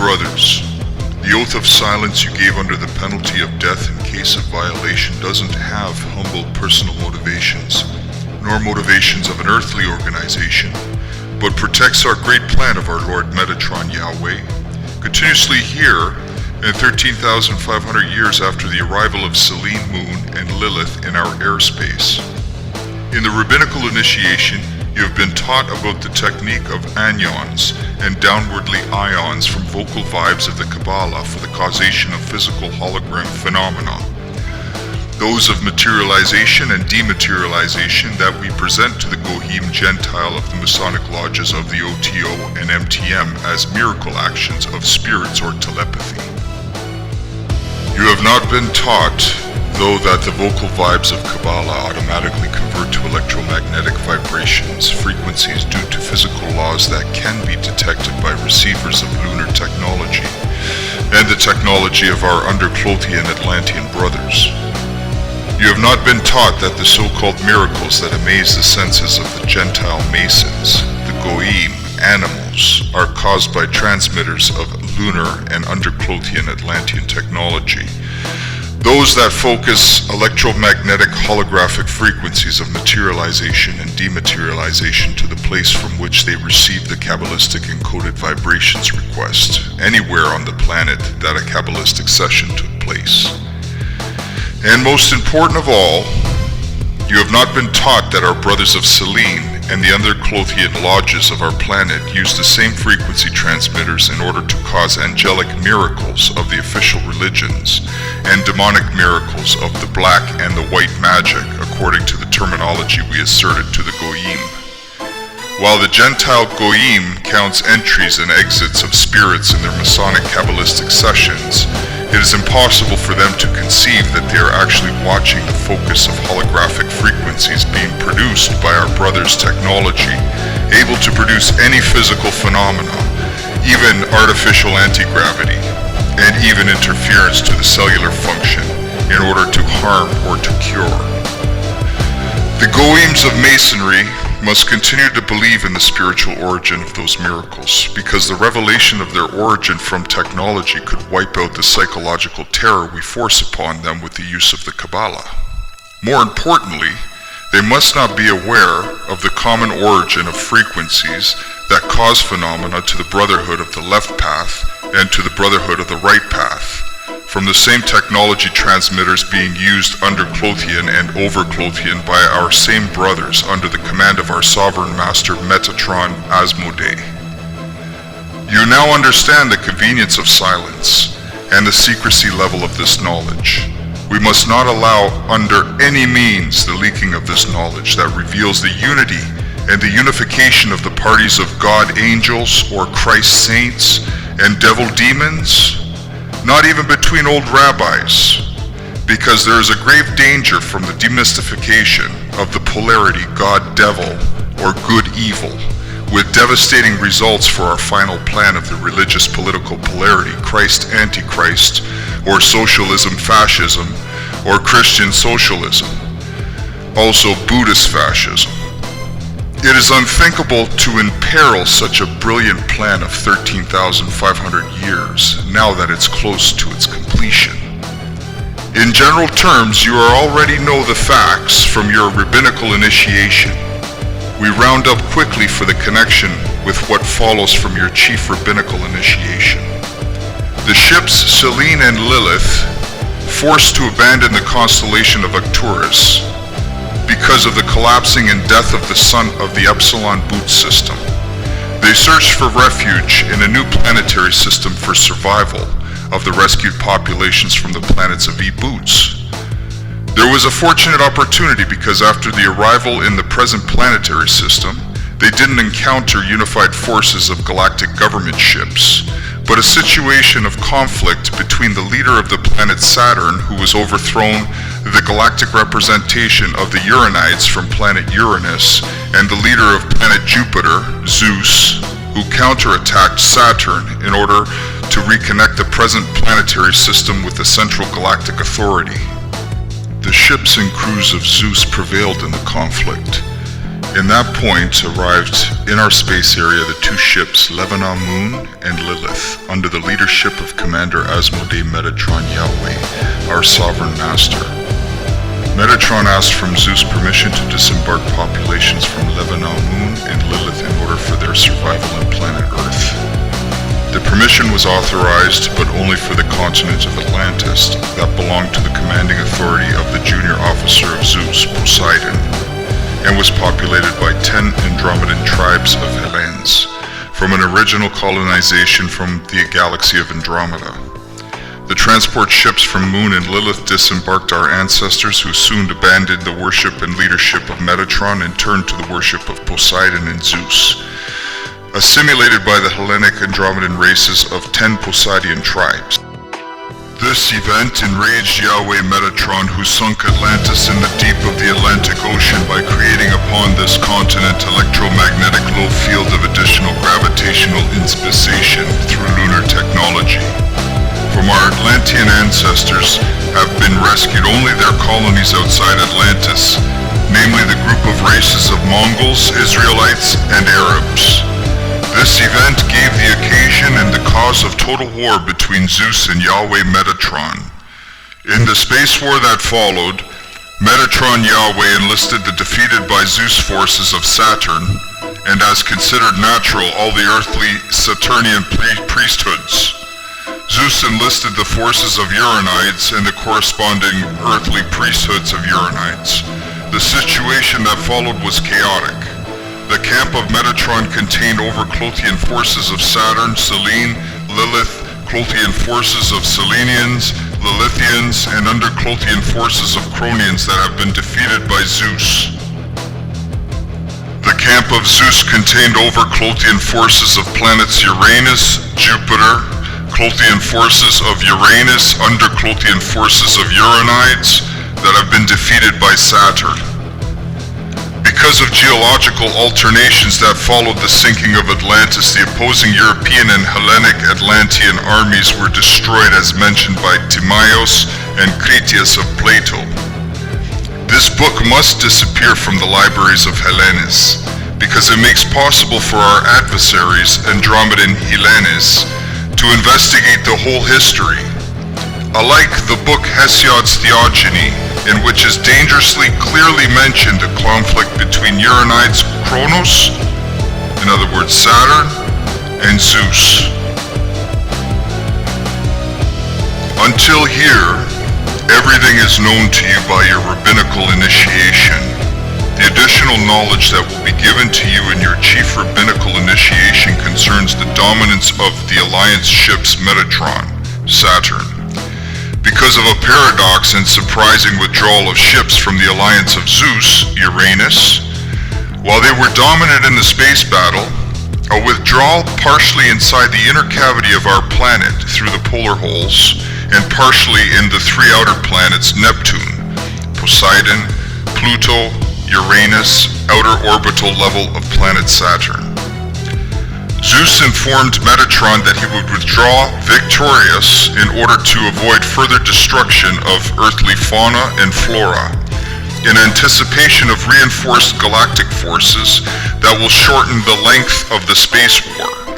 brothers, the oath of silence you gave under the penalty of death in case of violation doesn't have humble personal motivations, nor motivations of an earthly organization, but protects our great plan of our Lord Metatron Yahweh, continuously here and 13,500 years after the arrival of Selene, Moon, and Lilith in our airspace. In the rabbinical initiation, you have been taught about the technique of anyons and downwardly ions from vocal vibes of the Kabbalah for the causation of physical hologram phenomena. Those of materialization and dematerialization that we present to the Gohim Gentile of the Masonic lodges of the OTO and MTM as miracle actions of spirits or telepathy. You have not been taught, though, that the vocal vibes of Kabbalah automatically convert to electromagnetic vibrations, frequencies due to physical laws that can be detected by receivers of lunar technology, and the technology of our underclothian Atlantean brothers. You have not been taught that the so-called miracles that amaze the senses of the Gentile Masons, the Goyim, animals, are caused by transmitters of lunar and underclothian Atlantean technology. Those that focus electromagnetic holographic frequencies of materialization and dematerialization to the place from which they receive the Kabbalistic encoded vibrations request, anywhere on the planet that a Kabbalistic session took place. And most important of all, you have not been taught that our brothers of Selene and the underclothian lodges of our planet use the same frequency transmitters in order to cause angelic miracles of the official religions and demonic miracles of the black and the white magic, according to the terminology we asserted to the Goyim. While the Gentile Goyim counts entries and exits of spirits in their Masonic Kabbalistic sessions, it is impossible for them to conceive that they are actually watching the focus of holographic frequencies being produced by our brothers' technology, able to produce any physical phenomena, even artificial anti-gravity, and even interference to the cellular function in order to harm or to cure. The Goyims of Masonry must continue to believe in the spiritual origin of those miracles, because the revelation of their origin from technology could wipe out the psychological terror we force upon them with the use of the Kabbalah. More importantly, they must not be aware of the common origin of frequencies that cause phenomena to the brotherhood of the left path and to the brotherhood of the right path, from the same technology transmitters being used underclothian and overclothian by our same brothers under the command of our sovereign master Metatron Asmodee. You now understand the convenience of silence and the secrecy level of this knowledge. We must not allow under any means the leaking of this knowledge that reveals the unity and the unification of the parties of God angels or Christ saints and devil demons, not even between old rabbis, because there is a grave danger from the demystification of the polarity God-devil or good-evil, with devastating results for our final plan of the religious political polarity Christ-Antichrist, or socialism-fascism, or Christian socialism, also Buddhist fascism. It is unthinkable to imperil such a brilliant plan of 13,500 years, now that it's close to its completion. In general terms, you already know the facts from your rabbinical initiation. We round up quickly for the connection with what follows from your chief rabbinical initiation. The ships Selene and Lilith, forced to abandon the constellation of Arcturus, because of the collapsing and death of the sun of the Epsilon boot system. They searched for refuge in a new planetary system for survival of the rescued populations from the planets of E-Boots. There was a fortunate opportunity because after the arrival in the present planetary system, they didn't encounter unified forces of galactic government ships, but a situation of conflict between the leader of the planet Saturn, who was overthrown the galactic representation of the Uranites from planet Uranus, and the leader of planet Jupiter, Zeus, who counterattacked Saturn in order to reconnect the present planetary system with the Central Galactic Authority. The ships and crews of Zeus prevailed in the conflict, In that point arrived in our space area the two ships Lebanon Moon and Lilith under the leadership of Commander Asmodee Metatron Yahweh, our sovereign master. Metatron asked from Zeus permission to disembark populations from Lebanon Moon and Lilith in order for their survival on planet Earth. The permission was authorized, but only for the continent of Atlantis that belonged to the commanding authority of the junior officer of Zeus, Poseidon, and was populated by 10 Andromedan tribes of Hellenes, from an original colonization from the galaxy of Andromeda. The transport ships from Moon and Lilith disembarked our ancestors, who soon abandoned the worship and leadership of Metatron and turned to the worship of Poseidon and Zeus, assimilated by the Hellenic Andromedan races of 10 Poseidian tribes. This event enraged Yahweh Metatron, who sunk Atlantis in the deep of the Atlantic Ocean by creating upon this continent electromagnetic low field of additional gravitational inspissation through lunar technology. From our Atlantean ancestors have been rescued only their colonies outside Atlantis, namely the group of races of Mongols, Israelites, and Arabs. This event gave the occasion and the cause of total war between Zeus and Yahweh Metatron. In the space war that followed, Metatron Yahweh enlisted the defeated by Zeus forces of Saturn, and as considered natural, all the earthly Saturnian priesthoods. Zeus enlisted the forces of Uranites and the corresponding earthly priesthoods of Uranites. The situation that followed was chaotic. The camp of Metatron contained over-Clothian forces of Saturn, Selene, Lilith, Clothian forces of Selenians, Lilithians, and under-Clothian forces of Cronians that have been defeated by Zeus. The camp of Zeus contained over-Clothian forces of planets Uranus, Jupiter, Clothian forces of Uranus, under-Clothian forces of Uranites that have been defeated by Saturn. Because of geological alternations that followed the sinking of Atlantis, the opposing European and Hellenic Atlantean armies were destroyed as mentioned by Timaeus and Critias of Plato. This book must disappear from the libraries of Hellenes, because it makes possible for our adversaries, Andromedan Hellenes, to investigate the whole history. Alike the book Hesiod's Theogony, in which is dangerously clearly mentioned a conflict between Uranites, Kronos, in other words Saturn, and Zeus. Until here, everything is known to you by your rabbinical initiation. The additional knowledge that will be given to you in your chief rabbinical initiation concerns the dominance of the alliance ships Metatron, Saturn. Because of a paradox and surprising withdrawal of ships from the alliance of Zeus, Uranus, while they were dominant in the space battle, a withdrawal partially inside the inner cavity of our planet through the polar holes, and partially in the three outer planets Neptune, Poseidon, Pluto, Uranus, outer orbital level of planet Saturn. Zeus informed Metatron that he would withdraw victorious in order to avoid further destruction of earthly fauna and flora, in anticipation of reinforced galactic forces that will shorten the length of the space war.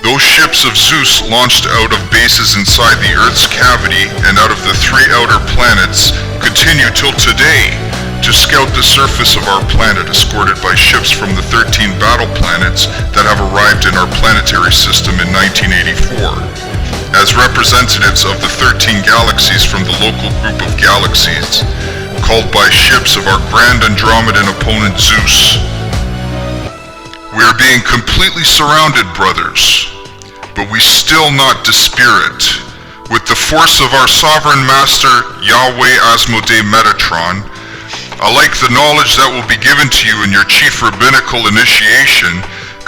Those ships of Zeus launched out of bases inside the Earth's cavity and out of the three outer planets continue till today to scout the surface of our planet, escorted by ships from the 13 battle planets that have arrived in our planetary system in 1984, as representatives of the 13 galaxies from the local group of galaxies, called by ships of our grand Andromedan opponent Zeus. We are being completely surrounded, brothers, but we still not despair it. With the force of our sovereign master, Yahweh Asmodee Metatron, alike the knowledge that will be given to you in your chief rabbinical initiation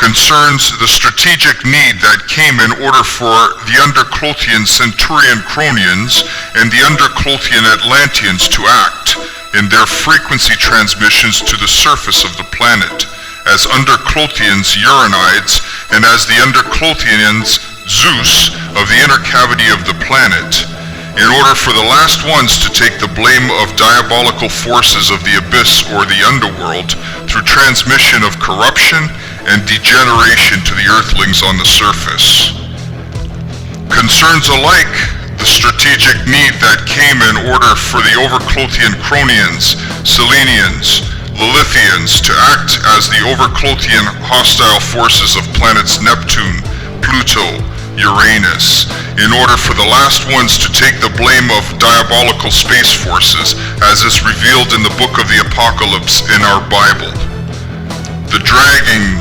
concerns the strategic need that came in order for the under-Clothian Centurion Cronians and the under-Clothian Atlanteans to act in their frequency transmissions to the surface of the planet, as under-Clothians Uranites and as the under-Clothians Zeus of the inner cavity of the planet, in order for the last ones to take the blame of diabolical forces of the abyss or the underworld through transmission of corruption and degeneration to the earthlings on the surface. Concerns alike the strategic need that came in order for the Overclothian Cronians, Selenians, Lilithians to act as the Overclothian hostile forces of planets Neptune, Pluto, Uranus, in order for the last ones to take the blame of diabolical space forces, as is revealed in the book of the Apocalypse in our Bible. The dragging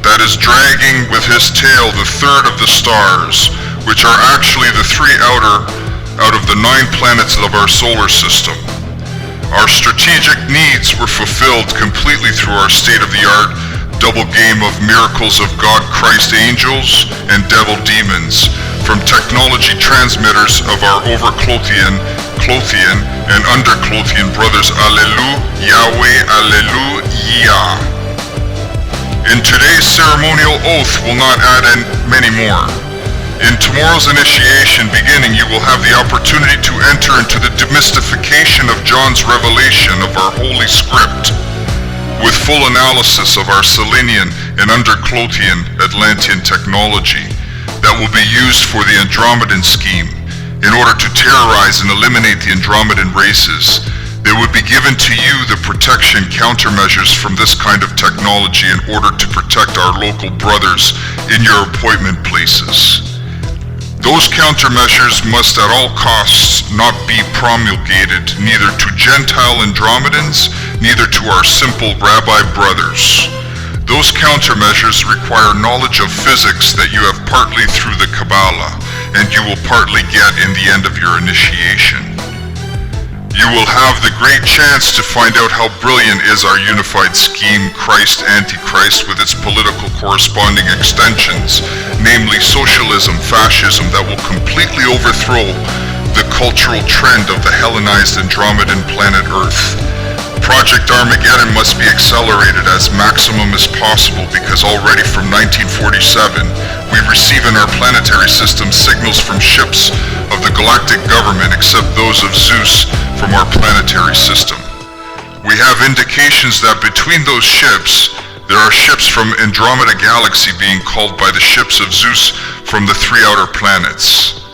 that is dragging with his tail the third of the stars, which are actually the three out of the 9 planets of our solar system. Our strategic needs were fulfilled completely through our state-of-the-art double game of miracles of God, Christ angels, and devil demons, from technology transmitters of our Overclothian, Clothian, and Underclothian brothers. Alleluia, Yahweh, Alleluia. In today's ceremonial oath will not add in many more. In tomorrow's initiation beginning, you will have the opportunity to enter into the demystification of John's revelation of our Holy Script, with full analysis of our Selenian and Underclothian Atlantean technology that will be used for the Andromedan scheme. In order to terrorize and eliminate the Andromedan races, there would be given to you the protection countermeasures from this kind of technology in order to protect our local brothers in your appointment places. Those countermeasures must at all costs not be promulgated neither to Gentile Andromedans, neither to our simple rabbi brothers. Those countermeasures require knowledge of physics that you have partly through the Kabbalah, and you will partly get in the end of your initiation. You will have the great chance to find out how brilliant is our unified scheme, Christ Antichrist, with its political corresponding extensions, namely socialism, fascism, that will completely overthrow the cultural trend of the Hellenized Andromedan planet Earth. Project Armageddon must be accelerated as maximum as possible because already from 1947, we receive in our planetary system signals from ships of the galactic government except those of Zeus from our planetary system. We have indications that between those ships, there are ships from Andromeda Galaxy being called by the ships of Zeus from the 3 outer planets.